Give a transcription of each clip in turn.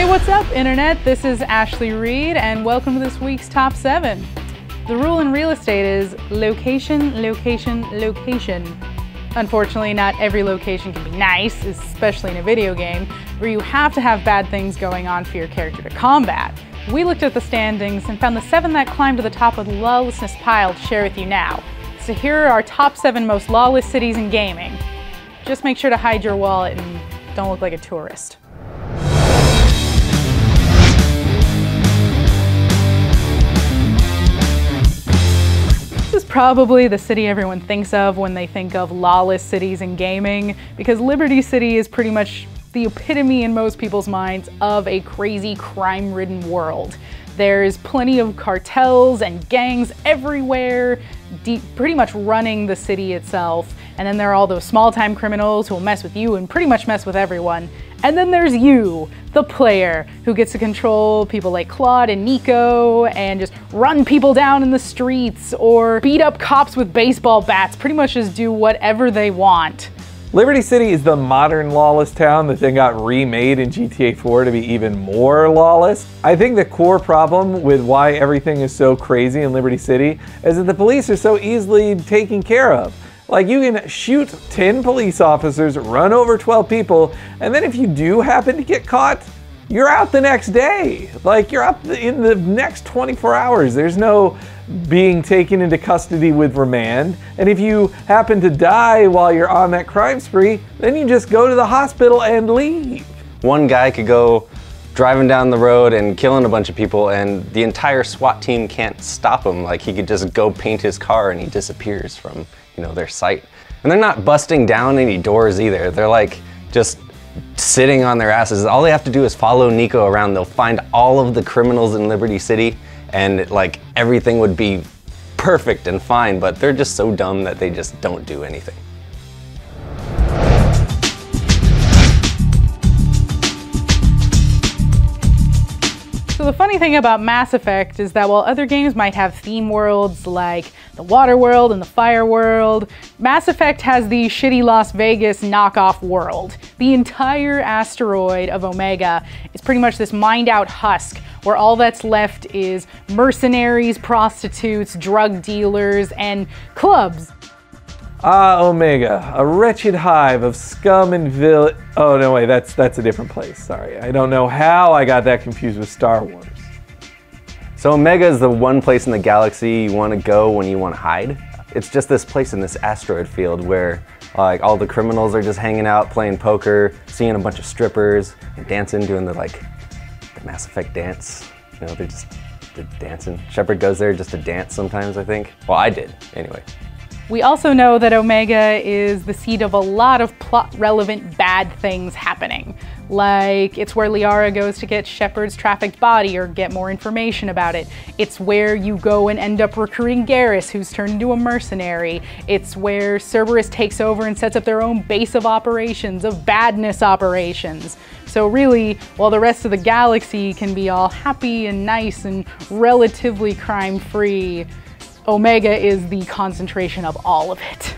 what's up, Internet? This is Ashley Reed, and welcome to this week's Top 7. The rule in real estate is location, location, location. Unfortunately, not every location can be nice, especially in a video game, where you have to have bad things going on for your character to combat. We looked at the standings and found the 7 that climbed to the top of the lawlessness pile to share with you now. So here are our top 7 most lawless cities in gaming. Just make sure to hide your wallet and don't look like a tourist. This is probably the city everyone thinks of when they think of lawless cities in gaming, because Liberty City is pretty much the epitome in most people's minds of a crazy, crime-ridden world. There's plenty of cartels and gangs everywhere, pretty much running the city itself. And then there are all those small-time criminals who will mess with you and pretty much mess with everyone. And then there's you, the player, who gets to control people like Claude and Nico and just run people down in the streets or beat up cops with baseball bats, pretty much just do whatever they want. Liberty City is the modern lawless town that then got remade in GTA 4 to be even more lawless. I think the core problem with why everything is so crazy in Liberty City is that the police are so easily taken care of. Like, you can shoot 10 police officers, run over 12 people, and then if you do happen to get caught, you're out the next day. Like, you're up in the next 24 hours. There's no being taken into custody with remand. And if you happen to die while you're on that crime spree, then you just go to the hospital and leave. One guy could go driving down the road and killing a bunch of people, and the entire SWAT team can't stop him. Like, he could just go paint his car and he disappears from, you know, their sight. And they're not busting down any doors either. They're like just sitting on their asses. All they have to do is follow Nico around. They'll find all of the criminals in Liberty City, and like everything would be perfect and fine, but they're just so dumb that they just don't do anything. So the funny thing about Mass Effect is that while other games might have theme worlds like the water world and the fire world, Mass Effect has the shitty Las Vegas knockoff world. The entire asteroid of Omega is pretty much this mined-out husk where all that's left is mercenaries, prostitutes, drug dealers, and clubs. Ah, Omega, a wretched hive of scum and oh no, wait, that's a different place. Sorry, I don't know how I got that confused with Star Wars. So Omega is the one place in the galaxy you want to go when you want to hide. It's just this place in this asteroid field where like all the criminals are just hanging out, playing poker, seeing a bunch of strippers, and dancing, doing the Mass Effect dance. You know, they're dancing. Shepard goes there just to dance sometimes, I think. Well, I did, anyway. We also know that Omega is the seat of a lot of plot-relevant bad things happening. Like, it's where Liara goes to get Shepard's trafficked body or get more information about it. It's where you go and end up recruiting Garrus, who's turned into a mercenary. It's where Cerberus takes over and sets up their own base of operations, of badness operations. So really, while the rest of the galaxy can be all happy and nice and relatively crime-free, Omega is the concentration of all of it.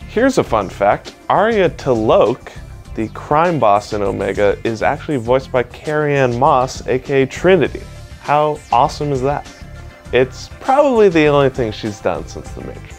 Here's a fun fact. Arya T'Loak, the crime boss in Omega, is actually voiced by Carrie-Anne Moss, aka Trinity. How awesome is that? It's probably the only thing she's done since The Matrix.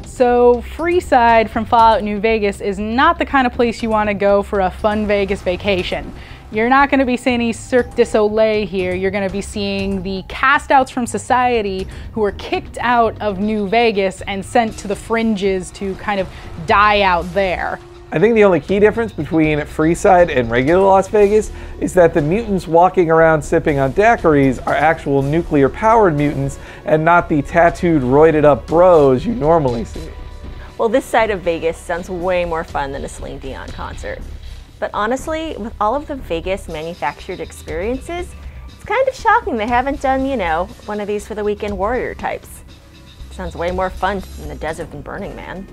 So FREESIDE from Fallout New Vegas is not the kind of place you want to go for a fun Vegas vacation. You're not going to be seeing any Cirque du Soleil here. You're going to be seeing the cast-outs from society who were kicked out of New Vegas and sent to the fringes to kind of die out there. I think the only key difference between FREESIDE and regular Las Vegas is that the mutants walking around sipping on daiquiris are actual nuclear-powered mutants and not the tattooed, roided-up bros you normally see. Well, this side of Vegas sounds way more fun than a Celine Dion concert. But honestly, with all of the Vegas manufactured experiences, it's kind of shocking they haven't done, you know, one of these for the weekend warrior types. Sounds way more fun in the desert than Burning Man.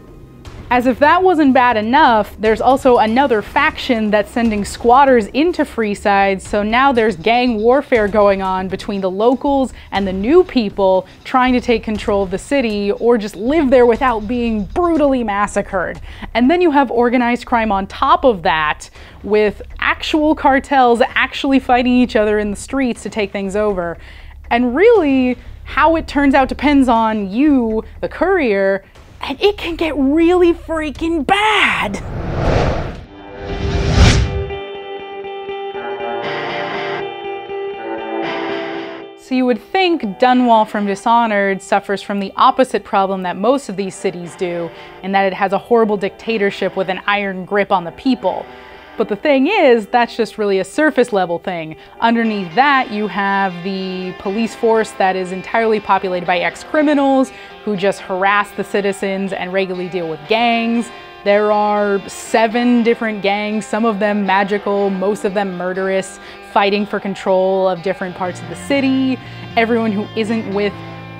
As if that wasn't bad enough, there's also another faction that's sending squatters into FREESIDE, so now there's gang warfare going on between the locals and the new people trying to take control of the city or just live there without being brutally massacred. And then you have organized crime on top of that, with actual cartels actually fighting each other in the streets to take things over. And really, how it turns out depends on you, the courier, and it can get really freaking bad. So you would think DUNWALL from Dishonored suffers from the opposite problem that most of these cities do, in that it has a horrible dictatorship with an iron grip on the people. But the thing is, that's just really a surface level thing. Underneath that, you have the police force that is entirely populated by ex-criminals who just harass the citizens and regularly deal with gangs. There are 7 different gangs, some of them magical, most of them murderous, fighting for control of different parts of the city. Everyone who isn't with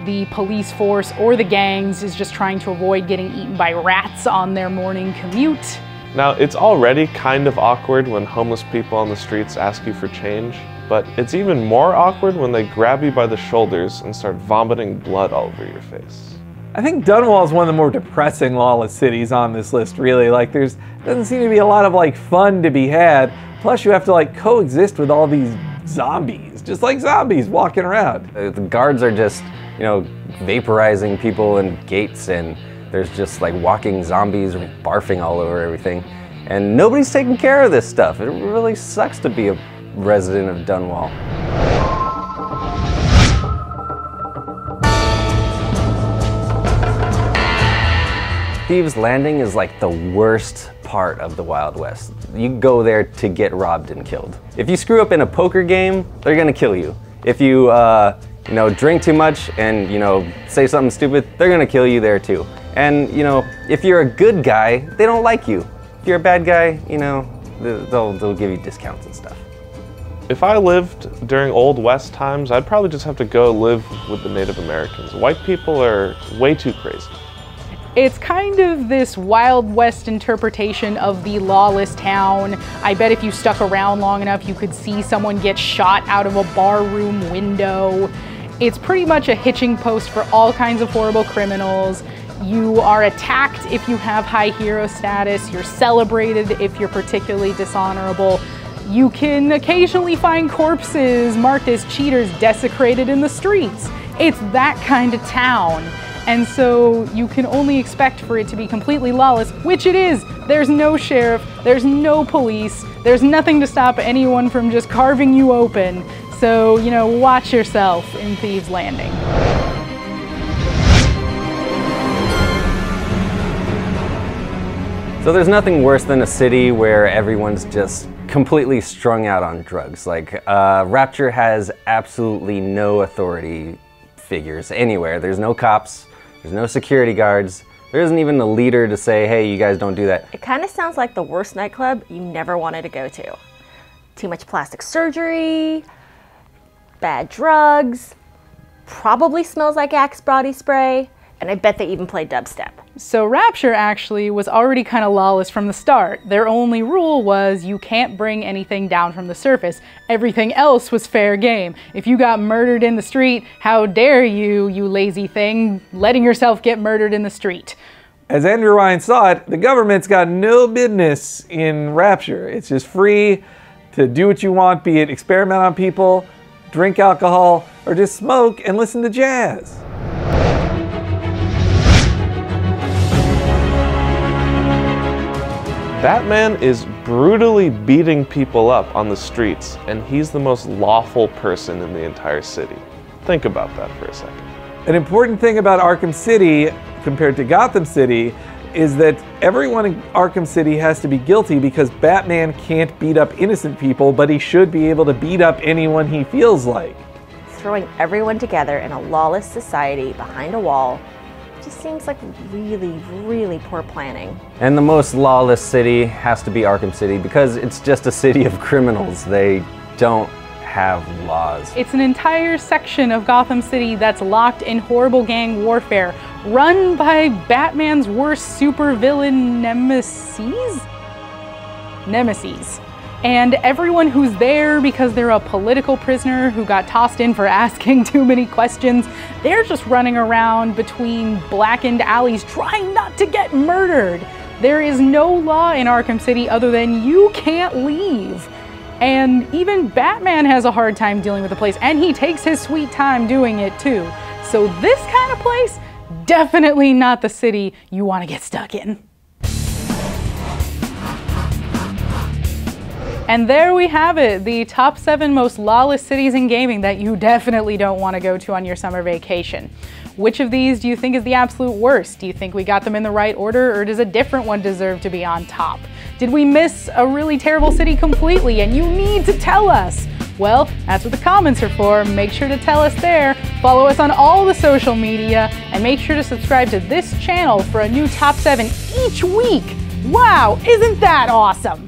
the police force or the gangs is just trying to avoid getting eaten by rats on their morning commute. Now, it's already kind of awkward when homeless people on the streets ask you for change, but it's even more awkward when they grab you by the shoulders and start vomiting blood all over your face. I think DUNWALL is one of the more depressing lawless cities on this list, really. Like, doesn't seem to be a lot of like fun to be had. Plus, you have to like coexist with all these zombies, just like zombies walking around. The guards are just, you know, vaporizing people in gates, and there's just like walking zombies barfing all over everything. And nobody's taking care of this stuff. It really sucks to be a resident of DUNWALL. Thieves Landing is like the worst part of the Wild West. You go there to get robbed and killed. If you screw up in a poker game, they're gonna kill you. If you, you know, drink too much and, you know, say something stupid, they're gonna kill you there too. And, you know, if you're a good guy, they don't like you. If you're a bad guy, you know, they'll give you discounts and stuff. If I lived during Old West times, I'd probably just have to go live with the Native Americans. White people are way too crazy. It's kind of this Wild West interpretation of the lawless town. I bet if you stuck around long enough, you could see someone get shot out of a barroom window. It's pretty much a hitching post for all kinds of horrible criminals. You are attacked if you have high hero status. You're celebrated if you're particularly dishonorable. You can occasionally find corpses marked as cheaters desecrated in the streets. It's that kind of town. And so you can only expect for it to be completely lawless, which it is. There's no sheriff, there's no police, there's nothing to stop anyone from just carving you open. So, you know, watch yourself in Thieves Landing. So there's nothing worse than a city where everyone's just completely strung out on drugs. Like, Rapture has absolutely no authority figures anywhere. There's no cops. There's no security guards. There isn't even a leader to say, hey, you guys don't do that. It kind of sounds like the worst nightclub you never wanted to go to. Too much plastic surgery, bad drugs, probably smells like Axe body spray, and I bet they even play dubstep. So Rapture actually was already kind of lawless from the start. Their only rule was you can't bring anything down from the surface. Everything else was fair game. If you got murdered in the street, how dare you, you lazy thing, letting yourself get murdered in the street. As Andrew Ryan saw it, the government's got no business in Rapture. It's just free to do what you want, be it experiment on people, drink alcohol, or just smoke and listen to jazz. Batman is brutally beating people up on the streets, and he's the most lawful person in the entire city. Think about that for a second. An important thing about Arkham City compared to Gotham City is that everyone in Arkham City has to be guilty because Batman can't beat up innocent people, but he should be able to beat up anyone he feels like. Throwing everyone together in a lawless society behind a wall just seems like really, really poor planning. And the most lawless city has to be Arkham City because it's just a city of criminals. They don't have laws. It's an entire section of Gotham City that's locked in horrible gang warfare, run by Batman's worst supervillain nemesis? And everyone who's there because they're a political prisoner who got tossed in for asking too many questions, they're just running around between blackened alleys trying not to get murdered. There is no law in Arkham City other than you can't leave. And even Batman has a hard time dealing with the place, and he takes his sweet time doing it too. So this kind of place, definitely not the city you want to get stuck in. And there we have it, the top 7 most lawless cities in gaming that you definitely don't want to go to on your summer vacation. Which of these do you think is the absolute worst? Do you think we got them in the right order, or does a different one deserve to be on top? Did we miss a really terrible city completely, and you need to tell us? Well, that's what the comments are for. Make sure to tell us there. Follow us on all the social media, and make sure to subscribe to this channel for a new top 7 each week. Wow, isn't that awesome?